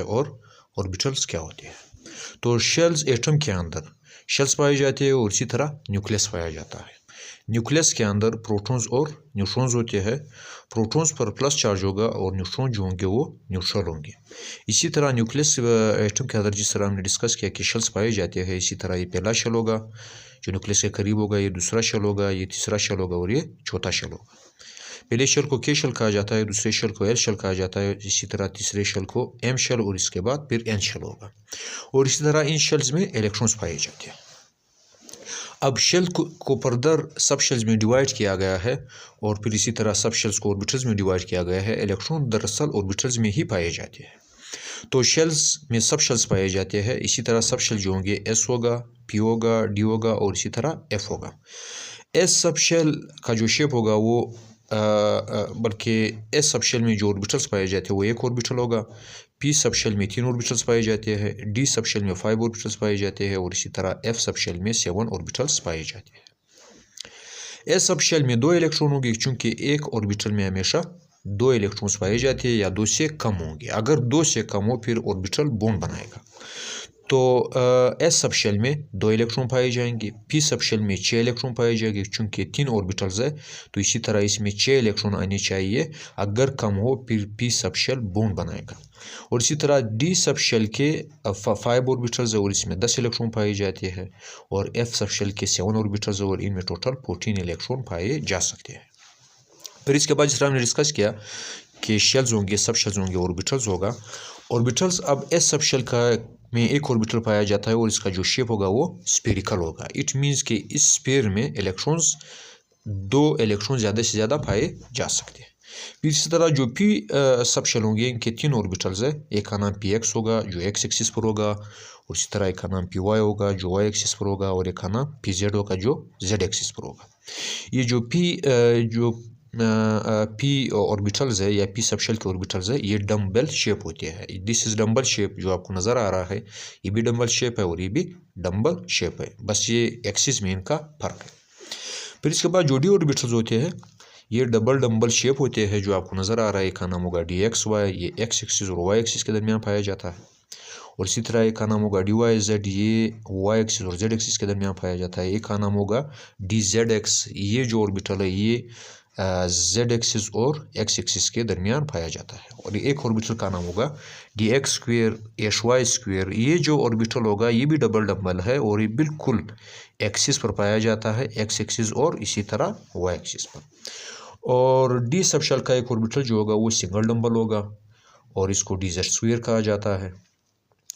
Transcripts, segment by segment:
और ऑर्बिटल्स क्या होते हैं। तो शेल्स एटम के अंदर शेल्स पाए जाते हैं और इसी तरह न्यूक्लियस पाया जाता है। न्यूक्लियस के अंदर प्रोटॉन्स और न्यूट्रॉन्स होते हैं। प्रोटॉन्स पर प्लस चार्ज होगा और न्यूट्रॉन जो होंगे वो न्यूट्रल होंगे। इसी तरह न्यूक्लियस एटम के अंदर जिस तरह हमने डिस्कस किया कि शेल्स पाए जाते हैं, इसी तरह ये पहला शेल होगा जो न्यूक्लियस के करीब होगा, ये दूसरा शेल होगा, ये तीसरा शेल होगा और ये चौथा शेल होगा। पहले शेल को के शेल कहा जाता है, दूसरे शेल को एल शेल कहा जाता है, इसी तरह तीसरे शेल को एम शेल और इसके बाद फिर एन शेल होगा। और इसी तरह इन शेल्स में इलेक्ट्रॉन्स पाए जाते हैं। अब शेल को फर्दर सब शेल्स में डिवाइड किया गया है और फिर इसी तरह सब शेल्स को ऑर्बिटल्स में डिवाइड किया गया है। इलेक्ट्रॉन दरअसल ऑर्बिटल्स में ही पाए जाते हैं। तो शेल्स में सब शेल्स पाए जाते हैं। इसी तरह सब शेल जो होंगे एस होगा, पी होगा, डी होगा और इसी तरह एफ होगा। एस सब शेल का जो शेप होगा वो बल्कि एस सब शेल में जो ऑर्बिटल्स पाए जाते हैं वो एक ऑर्बिटल होगा। पी सब शेल में 3 ऑर्बिटल्स पाए जाते हैं, डी सब शेल में 5 ऑर्बिटल्स पाए जाते हैं और इसी तरह एफ सब शेल में 7 ऑर्बिटल्स पाए जाते हैं। एस सब शेल में 2 इलेक्ट्रॉन होंगे क्योंकि एक ऑर्बिटल में हमेशा 2 इलेक्ट्रॉन्स पाए जाते हैं या 2 से कम होंगे। अगर 2 से कम हो फिर ऑर्बिटल बॉन्ड बनाएगा। तो एस सब शेल में 2 इलेक्ट्रॉन पाए जाएंगे, पी सब शेल में 6 इलेक्ट्रॉन पाए जाएंगे क्योंकि 3 ऑर्बिटल्स है, तो इसी तरह इसमें 6 इलेक्ट्रॉन आने चाहिए। अगर कम हो फिर पी सब शेल बॉन्ड बनाएगा। और इसी तरह डी सब शेल के 5 ऑर्बिटल्स है और इसमें 10 इलेक्ट्रॉन पाए जाते हैं और एफ सब शेल के 7 ऑर्बिटल्स है और इनमें टोटल 14 इलेक्ट्रॉन पाए जा सकते हैं। फिर इसके बाद जिस तरह हमने डिस्कस किया कि शेल्स होंगे, सब शेल्स होंगे, ऑर्बिटल्स होगा। ऑर्बिटल्स अब एस सब शेल का में एक ऑर्बिटल पाया जाता है और इसका जो शेप होगा वो स्फेरिकल होगा। इट मीन्स कि इस स्फीयर में इलेक्ट्रॉन्स 2 इलेक्ट्रॉन ज़्यादा से ज़्यादा पाए जा सकते हैं। फिर इसी तरह जो पी सब शेल होंगे इनके 3 ऑर्बिटल्स है। एक का नाम पी एक्स होगा जो एक्स एक्सिस पर होगा और इसी तरह एक का नाम पी वाई होगा जो वाई एक्सिस पर होगा और एक का नाम पी जेड होगा जो जेड एक्सिस पर होगा। ये जो पी ऑर्बिटल्स है या पी सब शेल के ऑर्बिटल्स है ये डम्बल शेप होते हैं। दिस इज डम्बल शेप जो आपको नज़र आ रहा है, ये भी डम्बल शेप है और ये भी डम्बल शेप है, बस ये एक्सिस में इनका फर्क है। फिर इसके बाद जो डी ऑर्बिटल्स होते हैं ये डबल डम्बल शेप होते हैं जो आपको नज़र आ रहा है। एक का नाम होगा डी एक्स वाई, ये एक्स एक्सिस और वाई एक्सिस के दरमियान पाया जाता है। और इसी तरह एक का नाम होगा डी वाई जेड, ये वाई एक्सिस और जेड एक्सिस के दरमियान पाया जाता है। एक का नाम होगा डी जेड एक्स, ये जो ऑर्बिटल है ये जेड एक्सिस और एक्स एक्सिस के दरमियान पाया जाता है। और एक ऑर्बिटल का नाम होगा D X square H Y square, ये जो ऑर्बिटल होगा ये भी डबल डम्बल है और ये बिल्कुल एक्सिस पर पाया जाता है, एक्स एक्सिस और इसी तरह वाई एक्सिस पर। और डी सब शेल का एक ऑर्बिटल जो होगा वो सिंगल डम्बल होगा और इसको डी जेड स्क्वेयर कहा जाता है।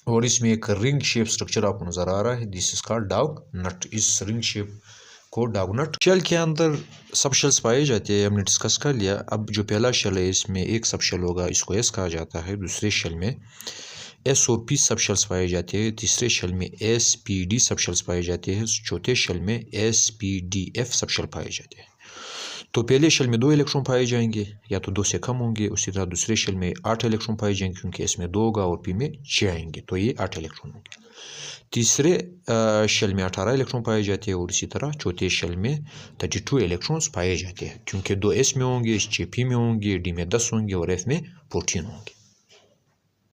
और इसमें एक रिंग शेप स्ट्रक्चर आपको नज़र आ रहा है, दिस इज कॉल्ड डॉग नट। इस रिंग शेप को डॉग नट। शेल के अंदर सब शेल्स पाए जाते हैं, हमने डिस्कस कर लिया। अब जो पहला शेल है इसमें एक सब शेल होगा, इसको एस कहा जाता है। दूसरे शेल में एस और पी सब शेल्स पाए जाते हैं। तीसरे शेल में S P D sub shells पाए जाते हैं। चौथे शेल में S P D F sub shell पाए जाते हैं। तो पहले शेल में 2 इलेक्ट्रॉन पाए जाएंगे या तो 2 से कम होंगे। उसी तरह दूसरे शेल में 8 इलेक्ट्रॉन पाए जाएंगे क्योंकि इसमें 2 होगा और पी में 6 आएंगे, तो ये 8 इलेक्ट्रॉन होंगे। तीसरे शेल में 18 इलेक्ट्रॉन पाए जाते हैं और इसी तरह चौथे शेल में 32 इलेक्ट्रॉन्स पाए जाते हैं क्योंकि 2 एस में होंगे, 6 पी में होंगे, डी में 10 होंगे और एफ में 14 होंगे।